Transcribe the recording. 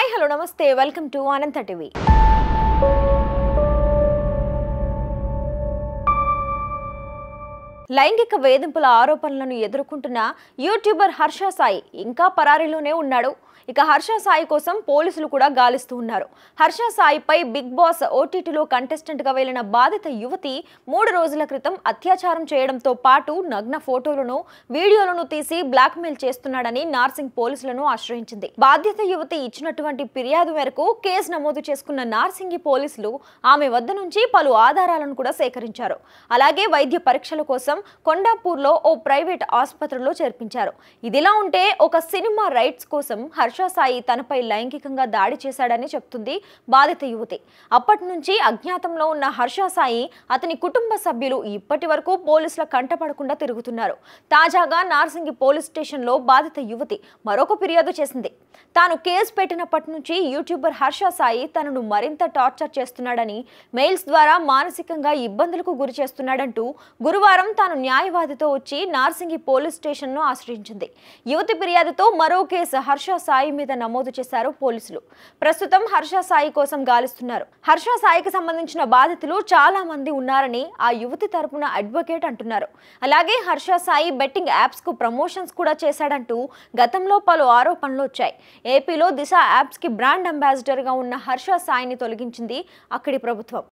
Hi hello నమస్తే welcome to Anantha TV. లైంగిక వేధింపుల ఆరోపణలను ఎదుర్కొంటున్న యూట్యూబర్ హర్ష సాయి ఇంకా పరారీలోనే ఉన్నాడు. ఇక హర్ష సాయి కోసం పోలీసులు కూడా గాలిస్తూ ఉన్నారు. హర్ష సాయిపై బిగ్ బాస్ ఓటీటీలో కంటెస్టెంట్ గా వెళ్లిన బాధిత యువతి 3 రోజుల క్రితం అత్యాచారం చేయడంతో పాటు నగ్న ఫోటోలను వీడియోలను తీసి బ్లాక్మెయిల్ చేస్తున్నాడని నార్సింగ్ పోలీసులను ఆశ్రయించింది. బాధిత యువతి ఇచ్చినటువంటి ఫిర్యాదు మేరకు కేసు నమోదు చేసుకున్న నార్సింగి పోలీసులు ఆమె వద్ద నుంచి పలు ఆధారాలను కూడా సేకరించారు. అలాగే వైద్య పరీక్షల కోసం కొండాపూర్లో ఓ ప్రైవేట్ ఆసుపత్రిలో చేర్పించారు. ఇదిలా ఉంటే ఒక సినిమా రైట్స్ కోసం హర్ష సాయి తనపై లైంగికంగా దాడి చేశాడని చెప్తుంది బాధిత యువతి. అప్పటి నుంచి అజ్ఞాతంలో ఉన్న హర్ష సాయి అతని కుటుంబ సభ్యులు ఇప్పటి వరకు పోలీసుల కంటపడకుండా తిరుగుతున్నారు. తాజాగా నార్సింగి పోలీస్ స్టేషన్లో బాధిత యువతి మరొక ఫిర్యాదు చేసింది. తాను కేసు పెట్టినప్పటి నుంచి యూట్యూబర్ హర్ష సాయి తనను మరింత టార్చర్ చేస్తున్నాడని, మెయిల్స్ ద్వారా మానసికంగా ఇబ్బందులకు గురి చేస్తున్నాడంటూ గురువారం తాను న్యాయవాదితో వచ్చి నార్సింగి పోలీస్ స్టేషన్ను ఆశ్రయించింది. యువతి ఫిర్యాదుతో మరో కేసు హర్ష సాయి మీద నమోదు చేశారు పోలీసులు. ప్రస్తుతం హర్ష సాయి కోసం గాలిస్తున్నారు. హర్ష సాయికి సంబంధించిన బాధితులు చాలా మంది ఉన్నారని ఆ యువతి తరపున అడ్వకేట్ అంటున్నారు. అలాగే హర్ష సాయి బెట్టింగ్ యాప్స్ కు ప్రమోషన్స్ కూడా చేశాడంటూ గతంలో పలు ఆరోపణలు వచ్చాయి. ఏపీలో దిశ యాప్స్ కి బ్రాండ్ అంబాసిడర్ గా ఉన్న హర్ష సాయిని తొలగించింది అక్కడి ప్రభుత్వం.